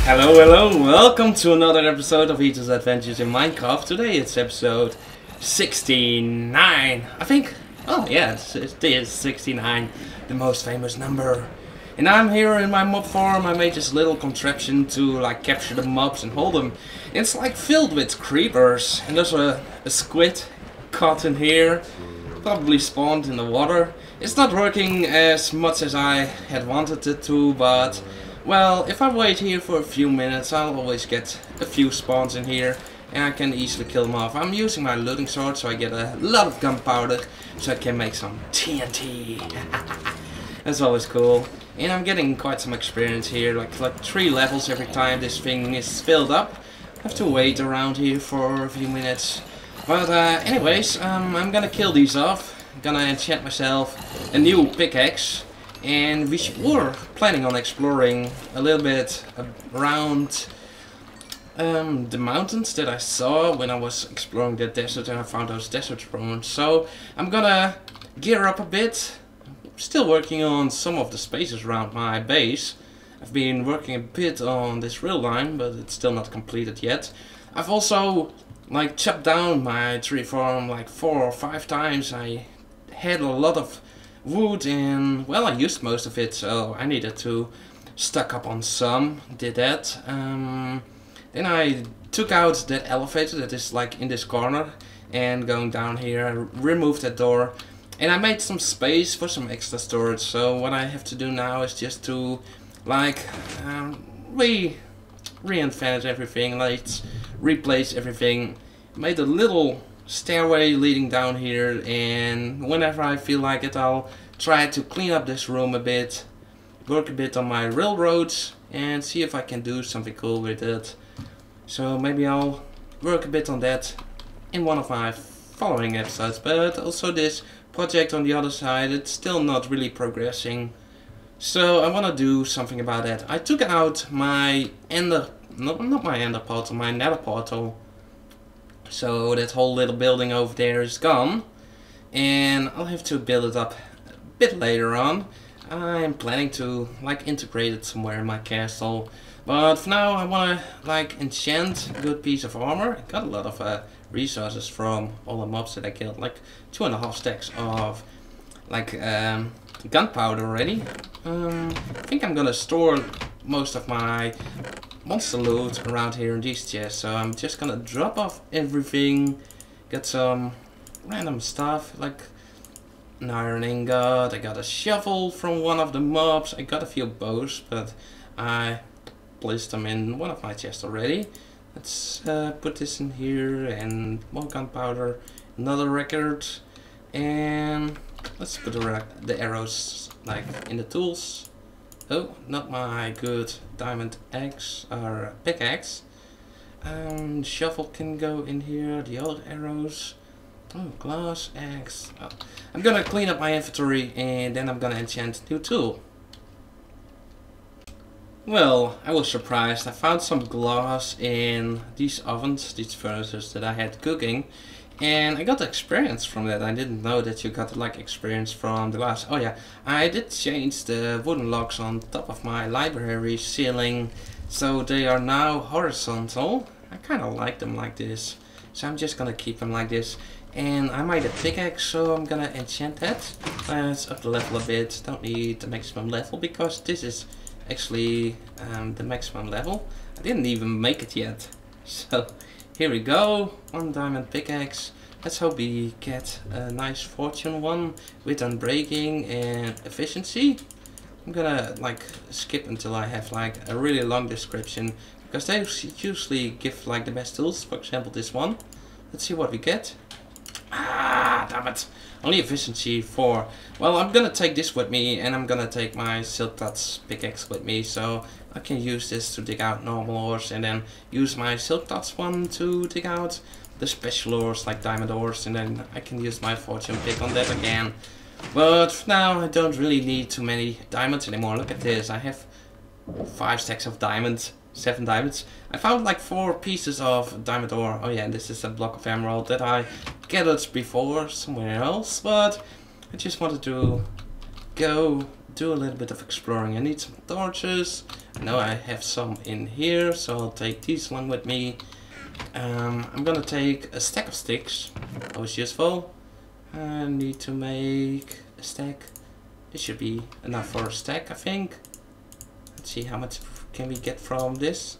Hello, welcome to another episode of Eedze's Adventures in Minecraft. Today it's episode 69, I think. Oh yeah, it is 69, the most famous number. And I'm here in my mob farm. I made this little contraption to like capture the mobs and hold them. It's like filled with creepers, and there's a squid caught in here, probably spawned in the water. It's not working as much as I had wanted it to, but well, if I wait here for a few minutes, I'll always get a few spawns in here and I can easily kill them off. I'm using my looting sword, so I get a lot of gunpowder, so I can make some TNT. That's always cool. And I'm getting quite some experience here, like 3 levels every time this thing is filled up. I have to wait around here for a few minutes. But anyways, I'm gonna kill these off. I'm gonna enchant myself a new pickaxe. And we were planning on exploring a little bit around the mountains that I saw when I was exploring the desert, and I found those desert ruins. So I'm gonna gear up a bit. Still working on some of the spaces around my base. I've been working a bit on this rail line, but it's still not completed yet. I've also like chopped down my tree farm like 4 or 5 times. I had a lot of wood and well, I used most of it, so I needed to stock up on some. Did that. Then I took out that elevator that is like in this corner, and going down here I removed that door, and I made some space for some extra storage. So what I have to do now is just to like reinvent everything, let's replace everything. Made a little stairway leading down here, and whenever I feel like it, I'll try to clean up this room a bit, work a bit on my railroads, and see if I can do something cool with it. So maybe I'll work a bit on that in one of my following episodes. But also this project on the other side, it's still not really progressing, so I want to do something about that. I took out my not my ender portal, my nether portal. So that whole little building over there is gone, and I'll have to build it up a bit later on. I'm planning to like integrate it somewhere in my castle, but for now I want to like enchant a good piece of armor. I got a lot of resources from all the mobs that I killed, like 2.5 stacks of like gunpowder already. I think I'm gonna store most of my monster loot around here in these chests, so I'm just gonna drop off everything. Got some random stuff like an iron ingot. I got a shovel from one of the mobs. I got a few bows, but I placed them in one of my chests already. Let's put this in here, and more gunpowder, another record, and let's put the arrows like in the tools. Oh, not my good diamond axe or pickaxe. Shovel can go in here, the other arrows. Oh, glass axe. Oh. I'm gonna clean up my inventory, and then I'm gonna enchant a new tool. Well, I was surprised. I found some glass in these ovens, these furnaces that I had cooking. And I got experience from that. I didn't know that you got like experience from the glass. Oh yeah, I did change the wooden logs on top of my library ceiling, so they are now horizontal. I kind of like them like this, so I'm just gonna keep them like this. And I made a pickaxe, so I'm gonna enchant that. Let's up the level a bit. Don't need the maximum level because this is actually the maximum level. I didn't even make it yet, so here we go, 1 diamond pickaxe. Let's hope we get a nice fortune one with unbreaking and efficiency. I'm gonna like skip until I have like a really long description, because they usually give like the best tools. For example, this one. Let's see what we get. Ah, damn it. Only efficiency 4. Well, I'm gonna take this with me, and I'm gonna take my silk touch pickaxe with me, so I can use this to dig out normal ores, and then use my silk touch one to dig out the special ores like diamond ores, and then I can use my fortune pick on that again. But for now I don't really need too many diamonds anymore. Look at this, I have 5 stacks of diamonds, 7 diamonds. I found like 4 pieces of diamond ore. Oh yeah, this is a block of emerald that I gathered before somewhere else, but I just wanted to go do a little bit of exploring. I need some torches. I know I have some in here, so I'll take these one with me. I'm gonna take a stack of sticks. Always useful. I need to make a stack. This should be enough for a stack, I think. Let's see how much can we get from this.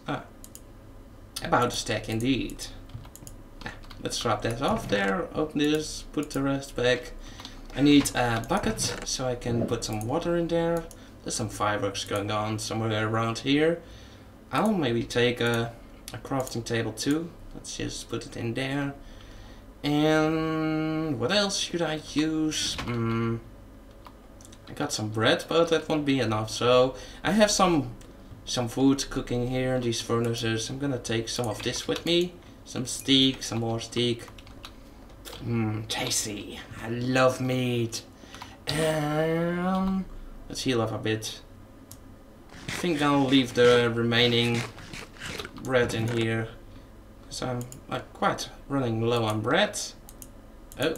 About a stack indeed. Let's drop that off there. Open this, put the rest back. I need a bucket so I can put some water in there. There's some fireworks going on somewhere around here. I'll maybe take a crafting table too. Let's just put it in there. And what else should I use? I got some bread, but that won't be enough. So I have some food cooking here in these furnaces. I'm gonna take some of this with me. Some steak, some more steak. Tasty. I love meat. Let's heal up a bit. I think I'll leave the remaining bread in here. So I'm quite running low on bread. Oh,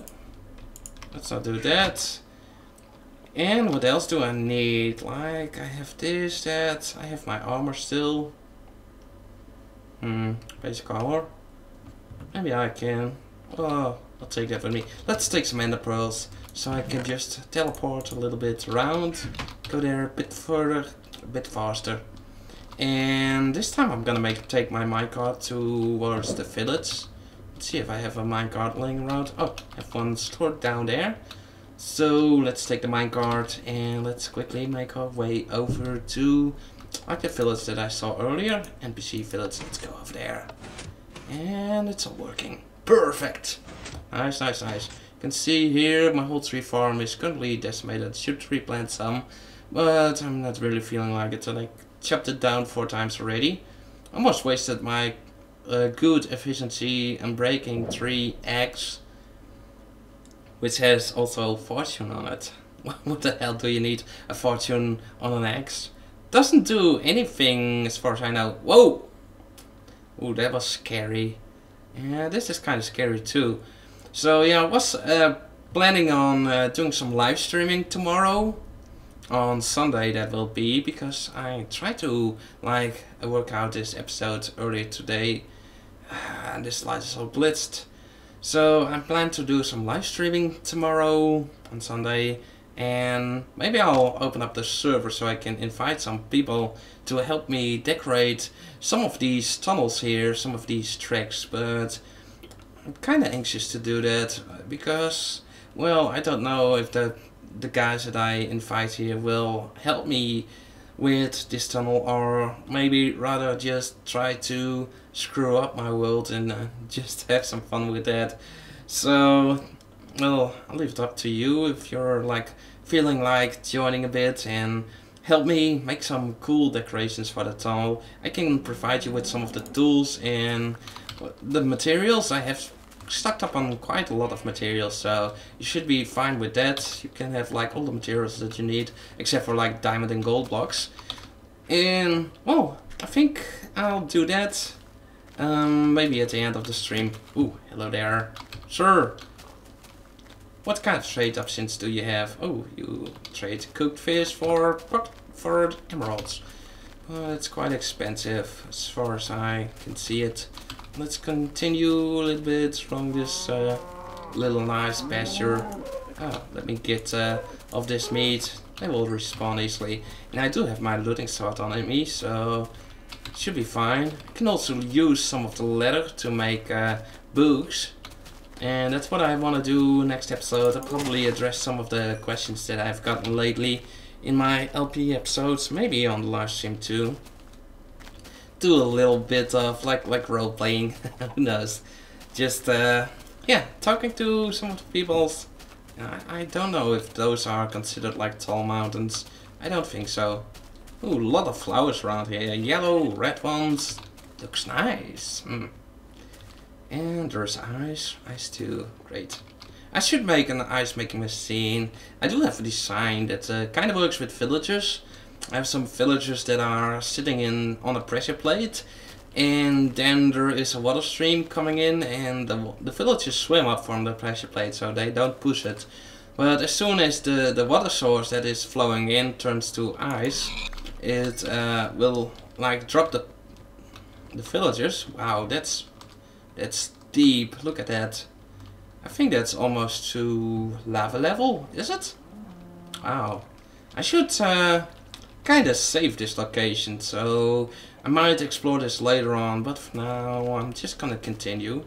let's not do that. And what else do I need? Like, I have this, that. I have my armor still. Basic armor. Maybe I can. Oh, I'll take that with me. Let's take some ender pearls so I can just teleport a little bit around. Go there a bit further, a bit faster. And this time I'm gonna take my minecart towards the village. Let's see if I have a minecart laying around. Oh, I have one stored down there. So let's take the minecart and let's quickly make our way over to like the village that I saw earlier. NPC village, let's go over there. And it's all working. Perfect! Nice, nice, nice. You can see here my whole tree farm is currently decimated. Should replant some, but I'm not really feeling like it. So I chopped it down 4 times already. Almost wasted my good efficiency and breaking 3 eggs, which has also fortune on it. What the hell do you need a fortune on an axe? Doesn't do anything as far as I know. Whoa! Ooh, that was scary. Yeah, this is kind of scary too. So yeah, I was planning on doing some live streaming tomorrow. On Sunday that will be, because I tried to like work out this episode earlier today. And this light is all blitzed. So I plan to do some live streaming tomorrow on Sunday, and maybe I'll open up the server so I can invite some people to help me decorate some of these tunnels here, some of these tracks, but I'm kind of anxious to do that because, well, I don't know if the guys that I invite here will help me with this tunnel, or maybe rather just try to screw up my world and just have some fun with that. So, well, I'll leave it up to you if you're like feeling like joining a bit and help me make some cool decorations for the tunnel. I can provide you with some of the tools and the materials. I have stocked up on quite a lot of materials, so you should be fine with that. You can have like all the materials that you need, except for like diamond and gold blocks. And well, I think I'll do that maybe at the end of the stream. Ooh, hello there, sir. What kind of trade options do you have? Oh, you trade cooked fish for emeralds. Well, it's quite expensive as far as I can see it. Let's continue a little bit from this little nice pasture. Oh, let me get of this meat. They will respawn easily. And I do have my looting sword on me, so it should be fine. I can also use some of the leather to make books. And that's what I want to do next episode. I'll probably address some of the questions that I've gotten lately in my LP episodes, maybe on the live stream too. Do a little bit of like role playing, who knows? Just yeah, talking to some of the peoples. I don't know if those are considered like tall mountains. I don't think so. Ooh, a lot of flowers around here. Yellow, red ones. Looks nice. And there's ice too. Great. I should make an ice making machine. I do have a design that kind of works with villagers. I have some villagers that are sitting on a pressure plate, and then there is a water stream coming in, and the villagers swim up from the pressure plate, so they don't push it. But as soon as the water source that is flowing in turns to ice, it will like drop the villagers. Wow, that's deep. Look at that. I think that's almost to lava level, is it? Wow. I should kind of save this location, so I might explore this later on, but for now I'm just gonna continue.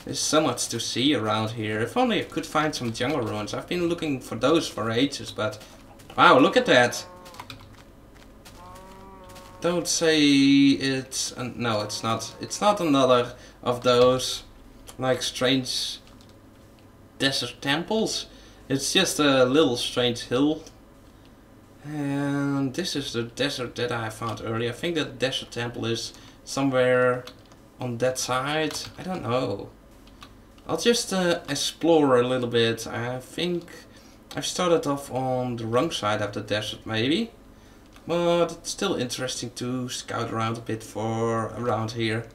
There's so much to see around here. If only I could find some jungle ruins. I've been looking for those for ages, but wow, look at that. Don't say it's... no, it's not. It's not another of those like strange desert temples. It's just a little strange hill. And this is the desert that I found earlier. I think that desert temple is somewhere on that side. I don't know. I'll just explore a little bit. I think I've started off on the wrong side of the desert maybe. But it's still interesting to scout around a bit for around here.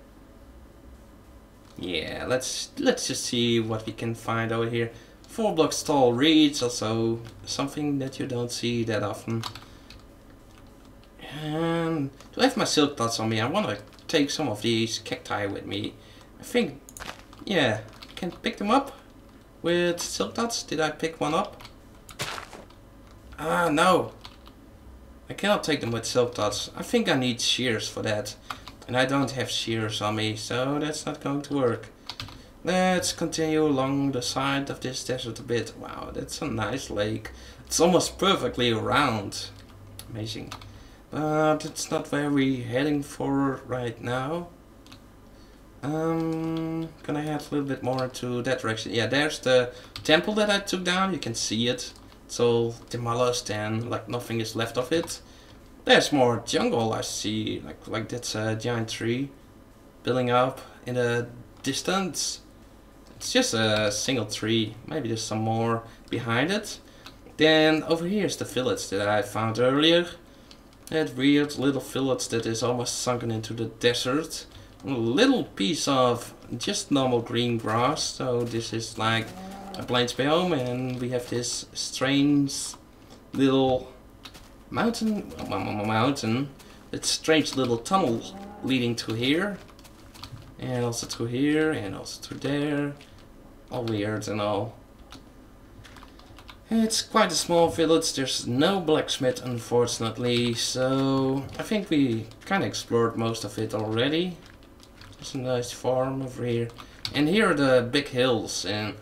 Yeah, let's just see what we can find over here. 4 blocks tall reeds, also something that you don't see that often. And do I have my silk dots on me? I want to take some of these cacti with me. I think, yeah, I can pick them up with silk dots. Did I pick one up? Ah, no. I cannot take them with silk dots. I think I need shears for that. And I don't have shears on me, so that's not going to work. Let's continue along the side of this desert a bit. Wow, that's a nice lake. It's almost perfectly round. Amazing. But it's not where we're heading for right now. Gonna head a little bit more into that direction. Yeah, there's the temple that I took down. You can see it. It's all demolished and like nothing is left of it. There's more jungle I see. Like that's a giant tree building up in the distance. It's just a single tree. Maybe there's some more behind it. Then over here is the village that I found earlier. That weird little village that is almost sunken into the desert. A little piece of just normal green grass. So this is like a plains biome, and we have this strange little mountain. It's strange little tunnel leading to here. And also through here, and also through there. All weird and all. It's quite a small village. There's no blacksmith, unfortunately. So I think we kind of explored most of it already. There's a nice farm over here. And here are the big hills. And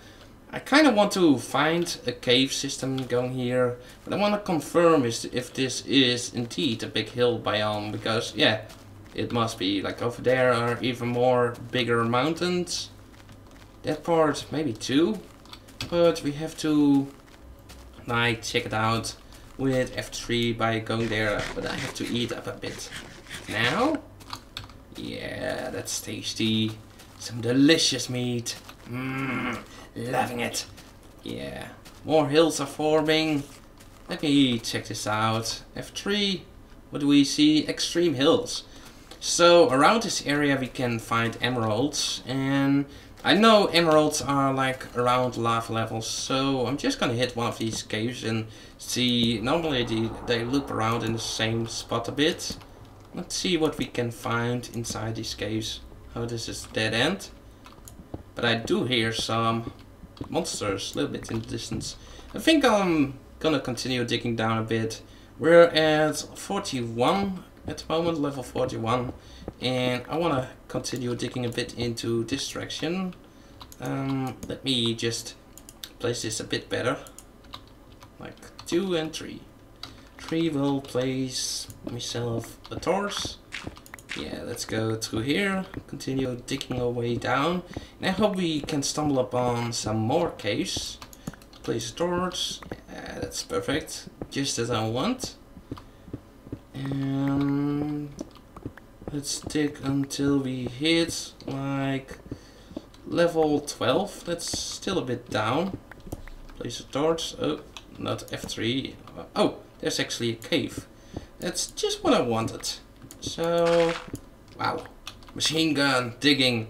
I kind of want to find a cave system going here. But I want to confirm if this is indeed a big hill biome. Because, yeah, it must be. Like over there are even more bigger mountains. That part maybe too. But we have to like check it out with F3 by going there. But I have to eat up a bit. Now? Yeah, that's tasty. Some delicious meat. Loving it. Yeah. More hills are forming. Let me check this out. F3. What do we see? Extreme hills. So around this area we can find emeralds, and I know emeralds are like around lava levels, so I'm just gonna hit one of these caves and see. Normally they loop around in the same spot a bit. Let's see what we can find inside these caves. Oh, this is dead end. But I do hear some monsters a little bit in the distance. I think I'm gonna continue digging down a bit. We're at 41 at the moment, level 41. And I wanna continue digging a bit into this direction. Let me just place this a bit better. Like 2 and 3. 3 will place myself a torch. Yeah, let's go through here, continue digging our way down, and I hope we can stumble upon some more caves. Place a torch, that's perfect, just as I want. And let's dig until we hit like level 12, that's still a bit down. Place a torch, oh, not F3, oh, there's actually a cave. That's just what I wanted. So, wow, machine gun, digging,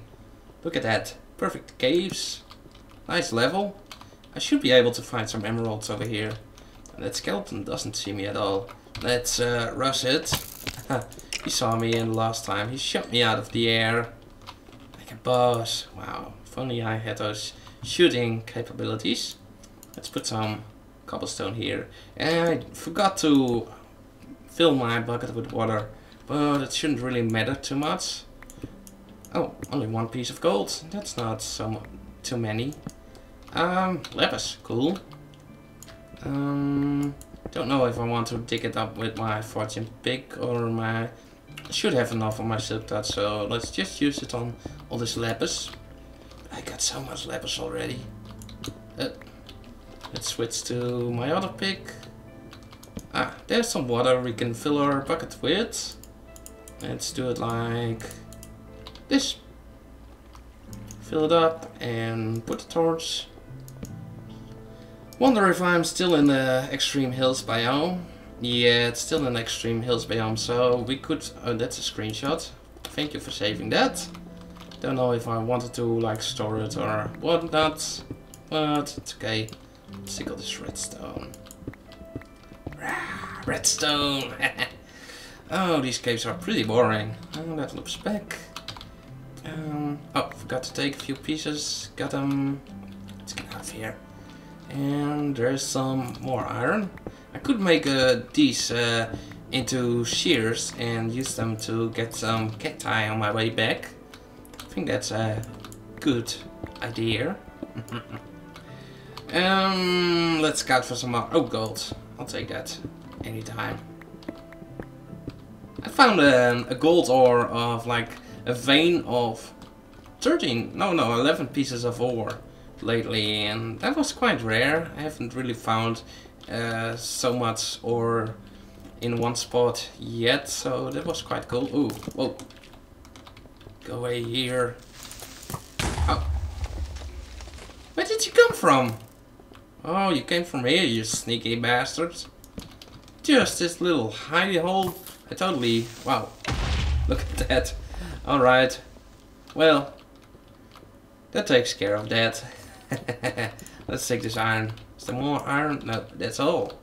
look at that, perfect caves, nice level. I should be able to find some emeralds over here. That skeleton doesn't see me at all. Let's rush it. He saw me in the last time. He shot me out of the air. Like a boss. Wow. If only I had those shooting capabilities. Let's put some cobblestone here. And I forgot to fill my bucket with water. But it shouldn't really matter too much. Oh, only one piece of gold. That's not too many. Lapis. Cool. Don't know if I want to dig it up with my fortune pick or my... I should have enough on my silk touch, so let's just use it on all this lapis. I got so much lapis already. Let's switch to my other pick. Ah, there's some water we can fill our bucket with. Let's do it like this. Fill it up and put the torch. Wonder if I'm still in the extreme hills biome. Yeah, it's still in extreme hills biome, so we could... Oh, that's a screenshot. Thank you for saving that. Don't know if I wanted to like store it or whatnot, but it's okay. Let's take all this redstone. Redstone! Oh, these caves are pretty boring. Oh, that looks back. Oh, forgot to take a few pieces. Got them. Let's get out of here. And there's some more iron. I could make these into shears and use them to get some cacti on my way back. I think that's a good idea. Let's scout for some more. Oh, gold. I'll take that anytime. I found a gold ore of like a vein of 11 pieces of ore lately, and that was quite rare. I haven't really found so much ore in one spot yet, so that was quite cool. Ooh, whoa. Go away here. Oh. Where did you come from? Oh, you came from here, you sneaky bastards. Just this little hidey hole. I totally... Wow. Look at that. Alright. Well, that takes care of that. Let's take this iron. Is there more iron? No, that's all.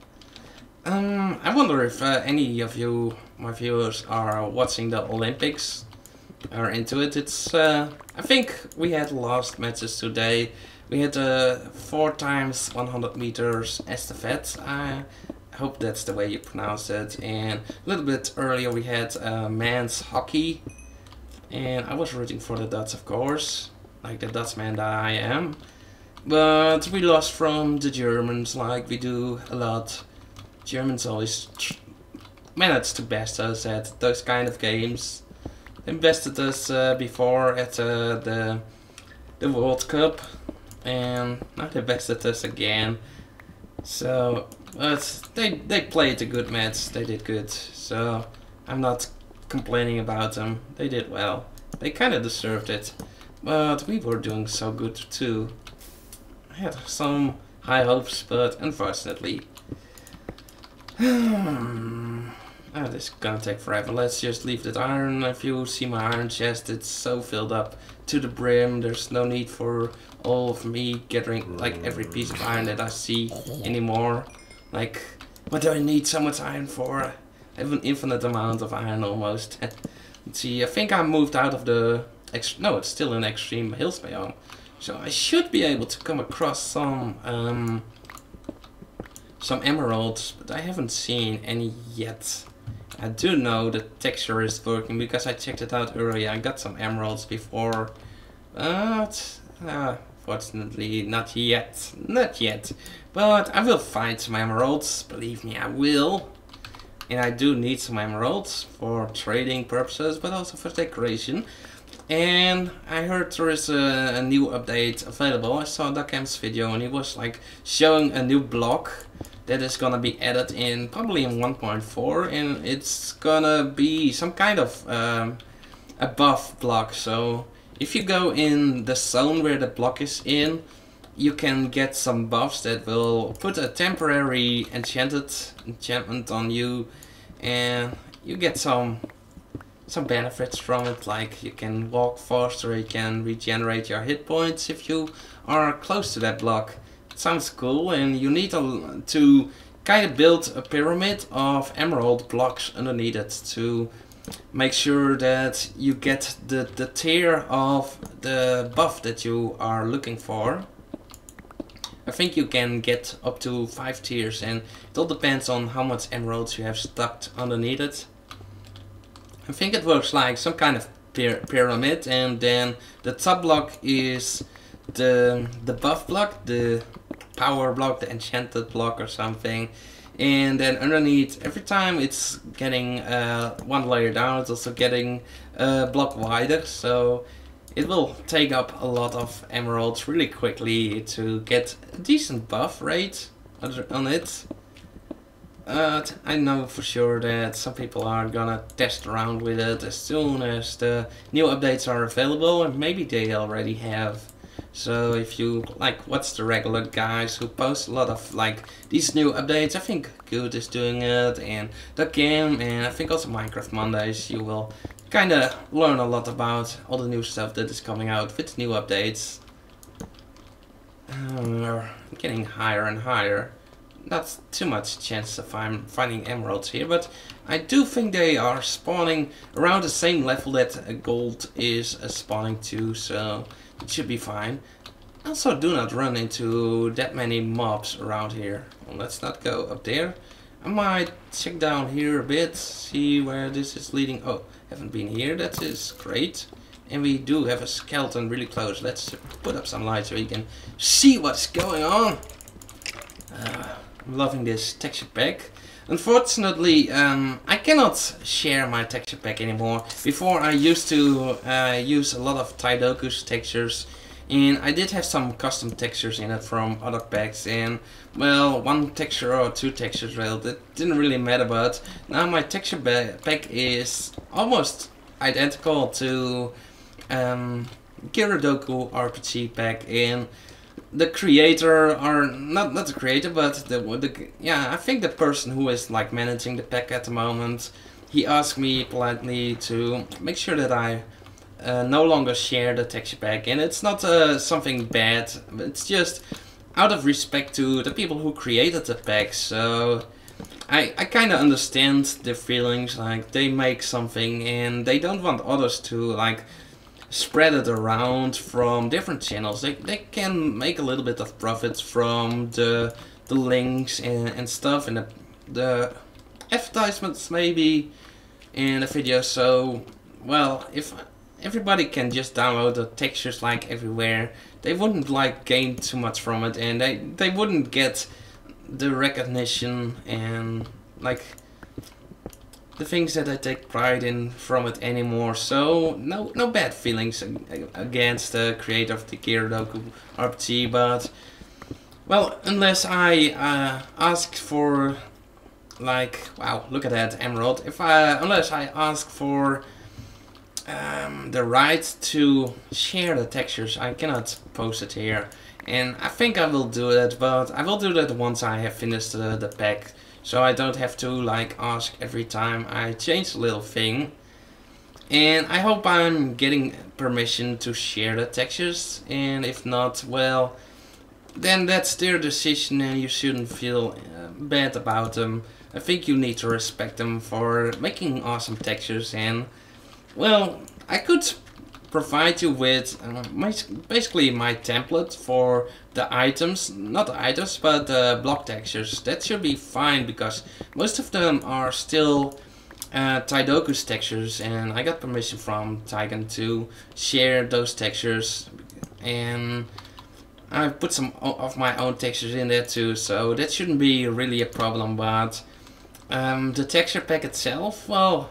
I wonder if any of you, my viewers, are watching the Olympics. Are into it. It's I think we had last matches today. We had 4 times 100 meters estafette. I hope that's the way you pronounce it. And a little bit earlier we had men's hockey. And I was rooting for the Dutch, of course, like the Dutchman that I am. But we lost from the Germans, like we do a lot. Germans always manage to best us at those kind of games. They bested us before at the World Cup, and now they bested us again. So, but they played a good match. They did good. So I'm not complaining about them. They did well. They kind of deserved it. But we were doing so good too. I had some high hopes, but unfortunately. Oh, this is gonna take forever. Let's just leave that iron. If you see my iron chest, it's so filled up to the brim. There's no need for all of me gathering like every piece of iron that I see anymore. Like, what do I need so much iron for? I have an infinite amount of iron almost. Let's see, I think I moved out of the... No, it's still in extreme hills biome. So I should be able to come across some emeralds, but I haven't seen any yet. I do know the texture is working because I checked it out earlier. I got some emeralds before, but fortunately not yet. Not yet. But I will find some emeralds, believe me, I will. And I do need some emeralds for trading purposes, but also for decoration. And I heard there is a new update available. I saw Dakham's video and he was like showing a new block that is gonna be added in probably in 1.4, and it's gonna be some kind of a buff block. So if you go in the zone where the block is in, you can get some buffs that will put a temporary enchantment on you, and you get some benefits from it, like you can walk faster, you can regenerate your hit points if you are close to that block. sounds cool, and you need to kind of build a pyramid of emerald blocks underneath it to make sure that you get the tier of the buff that you are looking for. I think you can get up to 5 tiers, and it all depends on how much emeralds you have stuck underneath it. I think it works like some kind of pyramid, and then the top block is the buff block, the power block, the enchanted block or something. And then underneath, every time it's getting one layer down, it's also getting a block wider, so it will take up a lot of emeralds really quickly to get a decent buff rate on it. I know for sure that some people are gonna test around with it as soon as the new updates are available, and maybe they already have. So if you like watch the regular guys who post a lot of like these new updates, I think Good is doing it, and the game, and I think also Minecraft Mondays, you will kinda learn a lot about all the new stuff that is coming out with new updates. We're getting higher and higher. Not too much chance of finding emeralds here, but I do think they are spawning around the same level that gold is spawning to, so it should be fine. Also, do not run into that many mobs around here. Well, let's not go up there. I might check down here a bit, see where this is leading. Oh, haven't been here, that is great. And we do have a skeleton really close. Let's put up some light so we can see what's going on. I'm loving this texture pack. Unfortunately, I cannot share my texture pack anymore. Before I used to use a lot of Taidoku's textures, and I did have some custom textures in it from other packs, and well, one texture or two textures, well, that didn't really matter, but now my texture pack is almost identical to Gyaradoku RPG pack, and the creator, or not the creator, but yeah, I think the person who is like managing the pack at the moment, he asked me politely to make sure that I no longer share the texture pack, and it's not something bad, it's just out of respect to the people who created the pack. So I kind of understand their feelings, like they make something and they don't want others to like spread it around from different channels. They can make a little bit of profits from the links and stuff, and the advertisements maybe in the video. So well, if everybody can just download the textures like everywhere, they wouldn't like gain too much from it, and they wouldn't get the recognition and like the things that I take pride in from it anymore. So no bad feelings against the creator of the Gyaradoku RPG, but well, unless I ask for like, wow, look at that emerald. Unless I ask for the right to share the textures, I cannot post it here. And I think I will do it, but I will do that once I have finished the pack, so I don't have to like ask every time I change a little thing. And I hope I'm getting permission to share the textures, and if not, well, then that's their decision and you shouldn't feel bad about them. I think you need to respect them for making awesome textures, and well, I could provide you with basically my template for the items, not the items, but the block textures. That should be fine, because most of them are still Taidoku's textures, and I got permission from Taigen to share those textures, and I put some of my own textures in there too, so that shouldn't be really a problem. But the texture pack itself, well,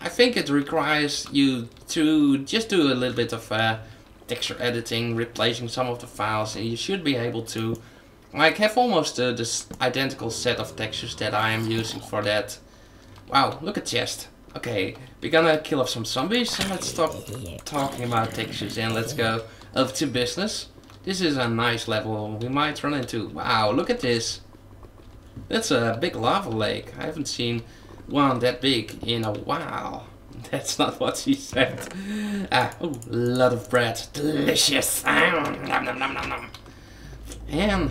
I think it requires you to just do a little bit of texture editing, replacing some of the files, and you should be able to like have almost this identical set of textures that I am using for that. Wow, look at chest. Okay, we're gonna kill off some zombies, so let's stop talking about textures and let's go up to business. This is a nice level we might run into. Wow, look at this. That's a big lava lake. I haven't seen one that big in a while. That's not what she said. Oh, a lot of bread. Delicious. Nom, nom, nom, nom, nom. And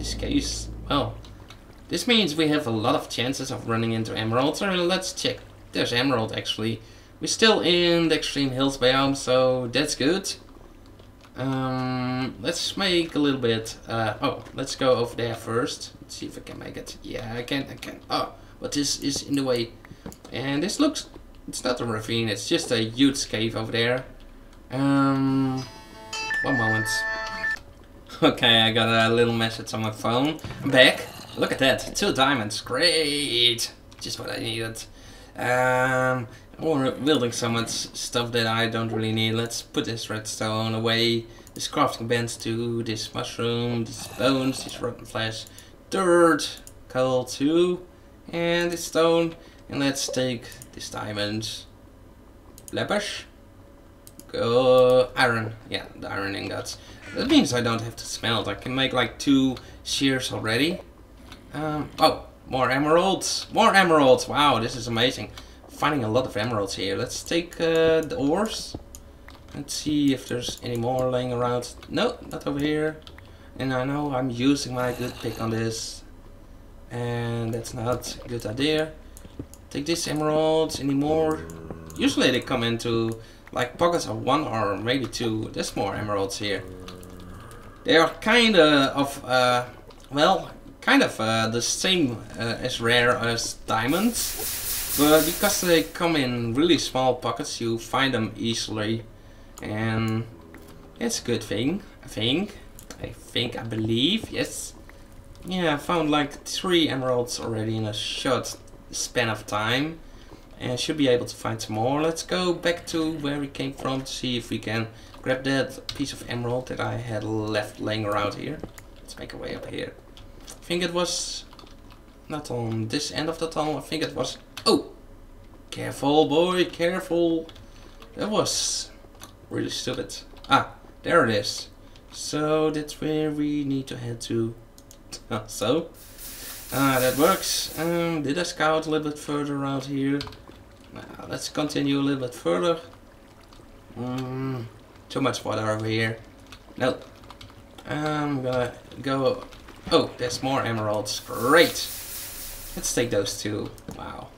this case, well, this means we have a lot of chances of running into emeralds. So let's check. There's emerald actually. We're still in the extreme hills biome, so that's good. Let's make a little bit. Oh, let's go over there first. Let's see if I can make it. Yeah, I can. Oh, but this is in the way. And this looks. It's not a ravine. It's just a huge cave over there. One moment. Okay, I got a little message on my phone. I'm back. Look at that. 2 diamonds. Great. Just what I needed. We're building so much stuff that I don't really need. Let's put this redstone away. This crafting bench too. This mushroom. These bones. This rotten flesh. Dirt. Coal too. And this stone. And let's take this diamond. Lepers. Go iron. Yeah, the iron ingots. That means I don't have to smelt. I can make like 2 shears already. Oh, more emeralds. More emeralds. Wow, this is amazing. Finding a lot of emeralds here. Let's take the ores. Let's see if there's any more laying around. No, not over here. And I know I'm using my good pick on this. And that's not a good idea. Take these emeralds. Any more? Usually they come into like pockets of 1 or maybe 2. There's more emeralds here. They are kind of well, kind of the same as rare as diamonds. But because they come in really small pockets, you find them easily. And it's a good thing, I think. I believe, yes. Yeah, I found like 3 emeralds already in a short span of time. And should be able to find some more. Let's go back to where we came from to see if we can grab that piece of emerald that I had left laying around here. Let's make our way up here. I think it was not on this end of the tunnel. I think it was. Oh, careful, boy, careful. That was really stupid. Ah, there it is. So that's where we need to head to. So that works. Did I scout a little bit further around here? Now let's continue a little bit further. Too much water over here. No. I'm gonna go. Oh, there's more emeralds. Great. Let's take those 2. Wow.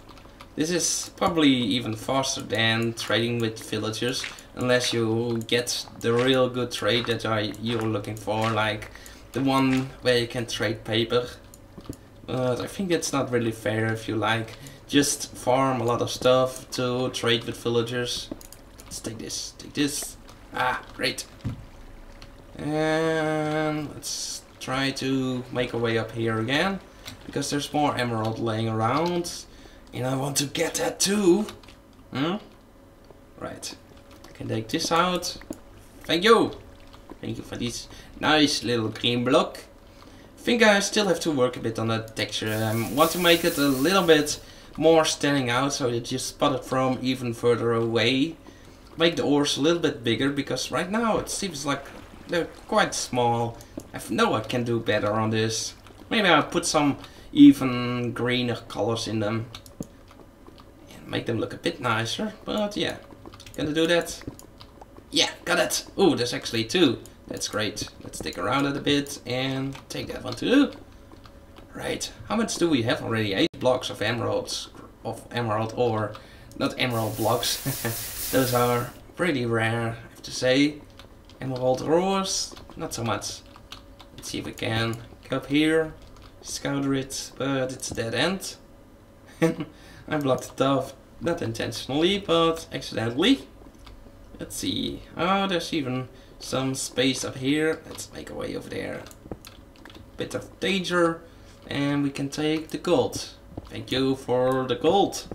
This is probably even faster than trading with villagers, unless you get the real good trade that you're looking for, like the one where you can trade paper. But I think it's not really fair if you like just farm a lot of stuff to trade with villagers. Let's take this. Take this. Ah, great. And let's try to make our way up here again, because there's more emerald laying around. And I want to get that too. Right. I can take this out. Thank you. Thank you for this nice little green block. I think I still have to work a bit on the texture. I want to make it a little bit more standing out so that you spot it from even further away. Make the ores a little bit bigger, because right now it seems like they're quite small. I know I can do better on this. Maybe I'll put some even greener colors in them. Make them look a bit nicer, but yeah, gonna do that. Yeah, got it. Oh, there's actually 2. That's great. Let's dig around it a bit and take that one too. Right, how much do we have already? 8 blocks of emeralds, of emerald ore, not emerald blocks. Those are pretty rare, I have to say. Emerald ores, not so much. Let's see if we can go up here, scout it, but it's a dead end. I blocked it off, not intentionally, but accidentally. Let's see. Oh, there's even some space up here. Let's make our way over there. Bit of danger, and we can take the gold. Thank you for the gold.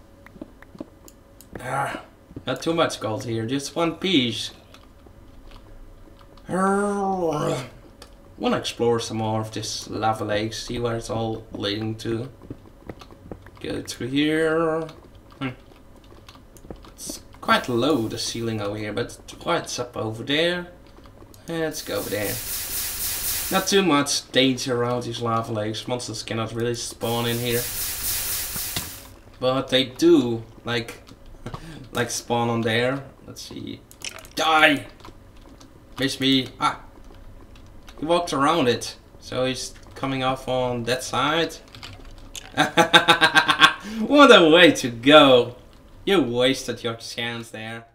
Ah, not too much gold here, just 1 piece. Wanna explore some more of this lava lake, see where it's all leading to. Go through here. It's quite low, the ceiling over here, but quite up over there. Let's go over there. Not too much danger around these lava lakes. Monsters cannot really spawn in here, but they do like spawn on there. Let's see. Die! Miss me. Ah! He walked around it, so he's coming off on that side. What a way to go. You wasted your chance there.